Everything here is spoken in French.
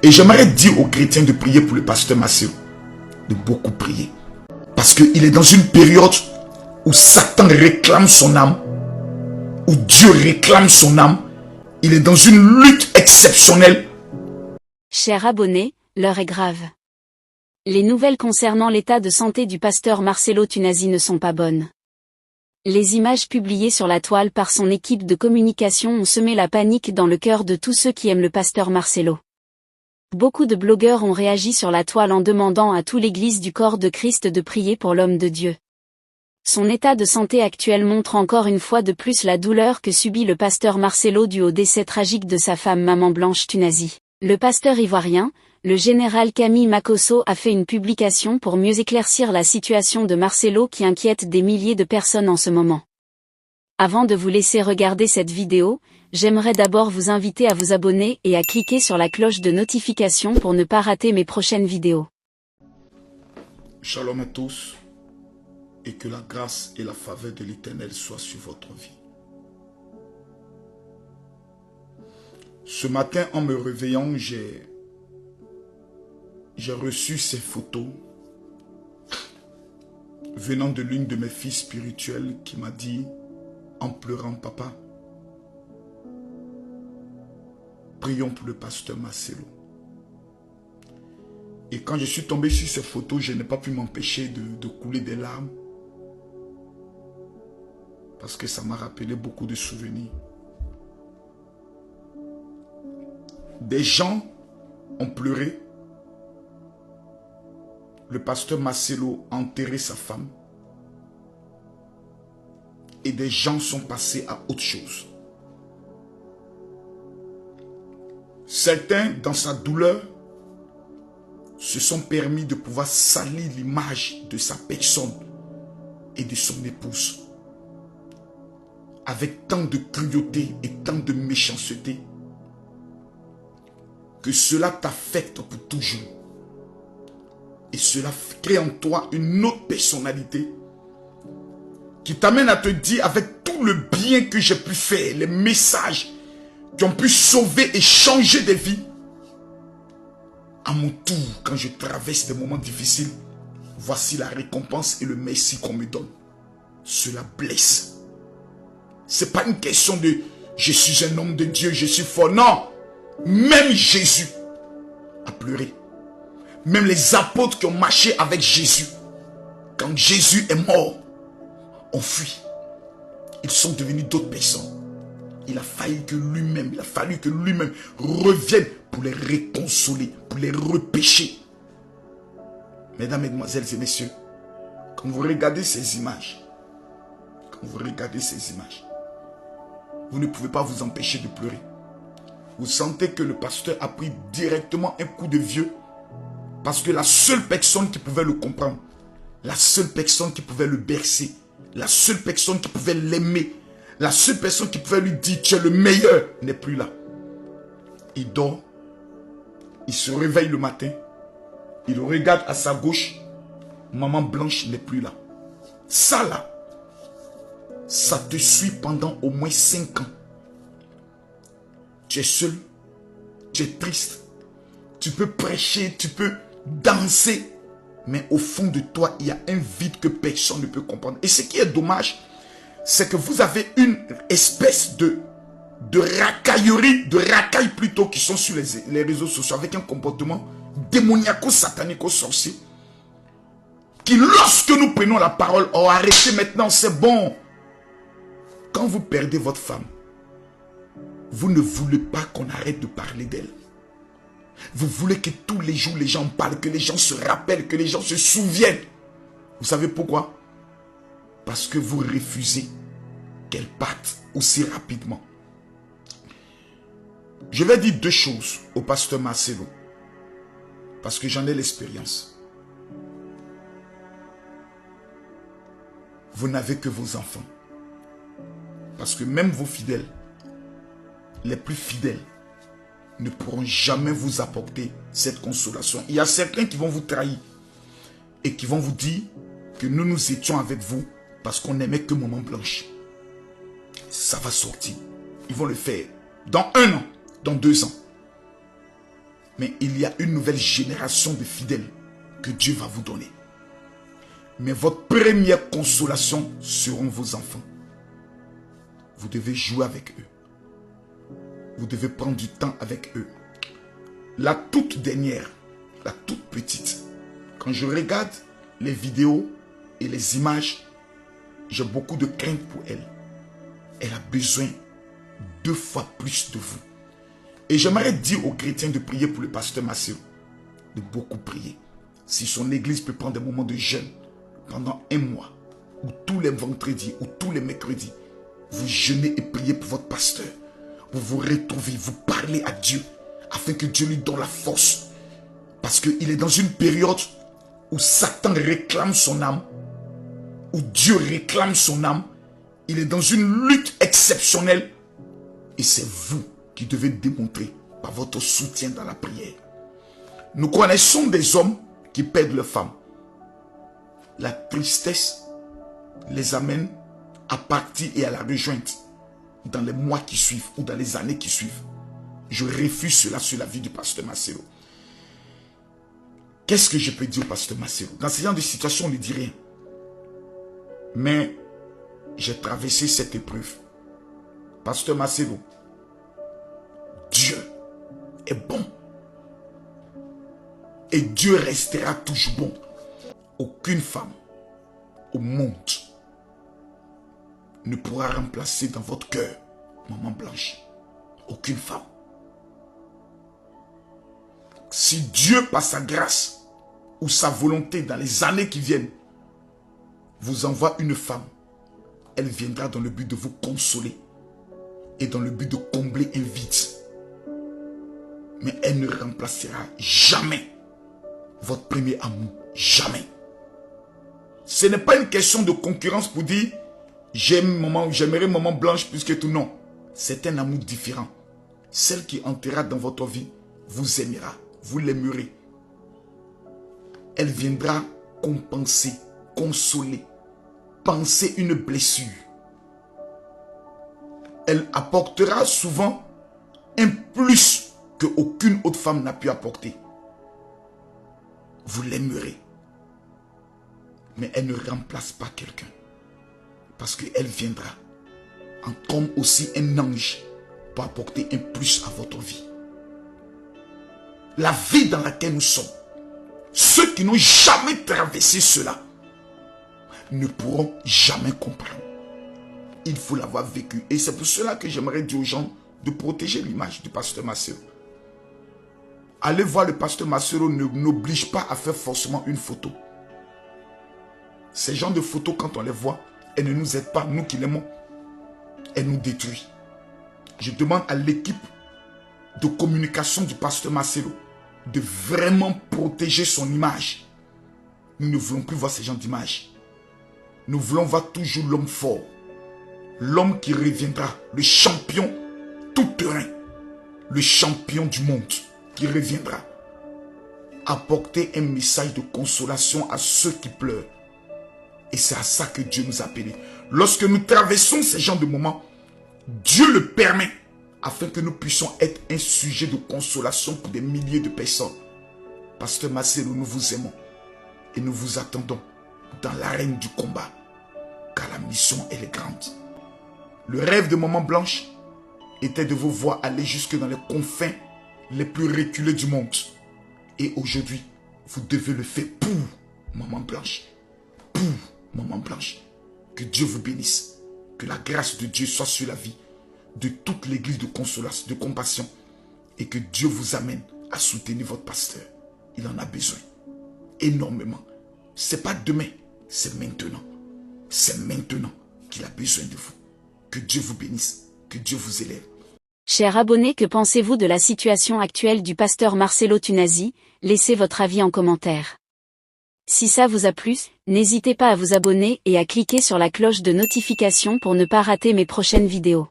Et j'aimerais dire aux chrétiens de prier pour le pasteur Marcelo. De beaucoup prier. Parce qu'il est dans une période où Satan réclame son âme. Où Dieu réclame son âme. Il est dans une lutte exceptionnelle. Chers abonnés, l'heure est grave. Les nouvelles concernant l'état de santé du pasteur Marcelo Tunasi ne sont pas bonnes. Les images publiées sur la toile par son équipe de communication ont semé la panique dans le cœur de tous ceux qui aiment le pasteur Marcelo. Beaucoup de blogueurs ont réagi sur la toile en demandant à toute l'Église du corps de Christ de prier pour l'homme de Dieu. Son état de santé actuel montre encore une fois de plus la douleur que subit le pasteur Marcelo dû au décès tragique de sa femme Maman Blanche Tunasi. Le pasteur ivoirien, le général Camille Makosso a fait une publication pour mieux éclaircir la situation de Marcelo qui inquiète des milliers de personnes en ce moment. Avant de vous laisser regarder cette vidéo, j'aimerais d'abord vous inviter à vous abonner et à cliquer sur la cloche de notification pour ne pas rater mes prochaines vidéos. Shalom à tous et que la grâce et la faveur de l'Éternel soient sur votre vie. Ce matin, en me réveillant, j'ai reçu ces photos venant de l'une de mes filles spirituelles qui m'a dit, en pleurant, papa, prions pour le pasteur Marcelo. Et quand je suis tombé sur ces photos, je n'ai pas pu m'empêcher de couler des larmes. Parce que ça m'a rappelé beaucoup de souvenirs. Des gens ont pleuré. Le pasteur Marcelo a enterré sa femme. Et des gens sont passés à autre chose. Certains, dans sa douleur, se sont permis de pouvoir salir l'image de sa personne et de son épouse. Avec tant de cruauté et tant de méchanceté, que cela t'affecte pour toujours. Et cela crée en toi une autre personnalité qui t'amène à te dire, avec tout le bien que j'ai pu faire, les messages qui ont pu sauver et changer des vies, à mon tour, quand je traverse des moments difficiles, voici la récompense et le merci qu'on me donne. Cela blesse. Ce n'est pas une question de je suis un homme de Dieu, je suis fort. Non, même Jésus a pleuré. Même les apôtres qui ont marché avec Jésus, quand Jésus est mort, ont fui. Ils sont devenus d'autres personnes. Il a fallu que lui-même revienne pour les réconsoler, pour les repêcher. Mesdames, Mesdemoiselles et Messieurs, quand vous regardez ces images, vous ne pouvez pas vous empêcher de pleurer. Vous sentez que le pasteur a pris directement un coup de vieux parce que la seule personne qui pouvait le comprendre, la seule personne qui pouvait le bercer, la seule personne qui pouvait l'aimer, la seule personne qui pouvait lui dire tu es le meilleur n'est plus là. Il dort, il se réveille le matin, il regarde à sa gauche, Maman Blanche n'est plus là. Ça là, ça te suit pendant au moins 5 ans. Tu es seul, tu es triste, tu peux prêcher, tu peux danser, mais au fond de toi, il y a un vide que personne ne peut comprendre. Et ce qui est dommage, c'est que vous avez une espèce de racailles plutôt, qui sont sur les réseaux sociaux avec un comportement démoniaco-satanico-sorcier, qui lorsque nous prenons la parole, oh arrêtez maintenant, c'est bon. Quand vous perdez votre femme, vous ne voulez pas qu'on arrête de parler d'elle. Vous voulez que tous les jours les gens parlent, que les gens se rappellent, que les gens se souviennent. Vous savez pourquoi? Parce que vous refusez qu'elle parte aussi rapidement. Je vais dire 2 choses au pasteur Marcelo, parce que j'en ai l'expérience. Vous n'avez que vos enfants. Parce que même vos fidèles, les plus fidèles, ne pourront jamais vous apporter cette consolation. Il y a certains qui vont vous trahir et qui vont vous dire que nous étions avec vous parce qu'on n'aimait que Maman Blanche. Ça va sortir. Ils vont le faire dans 1 an, dans 2 ans. Mais il y a une nouvelle génération de fidèles que Dieu va vous donner. Mais votre première consolation seront vos enfants. Vous devez jouer avec eux. Vous devez prendre du temps avec eux. La toute dernière, la toute petite, quand je regarde les vidéos et les images, j'ai beaucoup de crainte pour elle. Elle a besoin 2 fois plus de vous. Et j'aimerais dire aux chrétiens de prier pour le pasteur Massero, de beaucoup prier. Si son église peut prendre des moments de jeûne pendant 1 mois, ou tous les vendredis, ou tous les mercredis, vous jeûnez et priez pour votre pasteur. Vous vous retrouvez, vous parlez à Dieu, afin que Dieu lui donne la force. Parce qu'il est dans une période où Satan réclame son âme, où Dieu réclame son âme. Il est dans une lutte exceptionnelle. Et c'est vous qui devez démontrer par votre soutien dans la prière. Nous connaissons des hommes qui perdent leurs femmes. La tristesse les amène à partir et à la rejoindre dans les mois qui suivent ou dans les années qui suivent. Je refuse cela sur la vie du pasteur Massero. Qu'est-ce que je peux dire au pasteur Massero? Dans ce genre de situation, on ne dit rien. Mais j'ai traversé cette épreuve. Pasteur Massero, Dieu est bon. Et Dieu restera toujours bon. Aucune femme au monde ne pourra remplacer dans votre cœur Maman Blanche. Aucune femme. Si Dieu, par sa grâce ou sa volonté dans les années qui viennent, vous envoie une femme, elle viendra dans le but de vous consoler et dans le but de combler un vide. Mais elle ne remplacera jamais votre premier amour. Jamais. Ce n'est pas une question de concurrence pour dire j'aimerais Maman Blanche plus que tout. Non. C'est un amour différent. Celle qui entrera dans votre vie vous aimera. Vous l'aimerez. Elle viendra compenser, consoler, panser une blessure. Elle apportera souvent un plus que aucune autre femme n'a pu apporter. Vous l'aimerez. Mais elle ne remplace pas quelqu'un. Parce qu'elle viendra comme aussi un ange pour apporter un plus à votre vie. La vie dans laquelle nous sommes, ceux qui n'ont jamais traversé cela ne pourront jamais comprendre. Il faut l'avoir vécu. Et c'est pour cela que j'aimerais dire aux gens de protéger l'image du pasteur Massero. Aller voir le pasteur Massero n'oblige pas à faire forcément une photo. Ces genres de photos, quand on les voit, elles ne nous aident pas, nous qui l'aimons. Elles nous détruisent. Je demande à l'équipe de communication du pasteur Massero de vraiment protéger son image. Nous ne voulons plus voir ces genres d'images. Nous voulons voir toujours l'homme fort. L'homme qui reviendra, le champion tout-terrain. Le champion du monde qui reviendra. Apporter un message de consolation à ceux qui pleurent. Et c'est à ça que Dieu nous a appelés. Lorsque nous traversons ces genres de moments, Dieu le permet afin que nous puissions être un sujet de consolation pour des milliers de personnes. Pasteur Massero, nous vous aimons et nous vous attendons dans l'arène du combat, car la mission elle est grande. Le rêve de Maman Blanche était de vous voir aller jusque dans les confins les plus reculés du monde. Et aujourd'hui, vous devez le faire pour Maman Blanche. Pour Maman Blanche. Que Dieu vous bénisse. Que la grâce de Dieu soit sur la vie de toute l'église de consolation, de compassion. Et que Dieu vous amène à soutenir votre pasteur. Il en a besoin. Énormément. Ce n'est pas demain, c'est maintenant. C'est maintenant qu'il a besoin de vous. Que Dieu vous bénisse. Que Dieu vous élève. Chers abonnés, que pensez-vous de la situation actuelle du pasteur Marcelo Tunasi? Laissez votre avis en commentaire. Si ça vous a plu, n'hésitez pas à vous abonner et à cliquer sur la cloche de notification pour ne pas rater mes prochaines vidéos.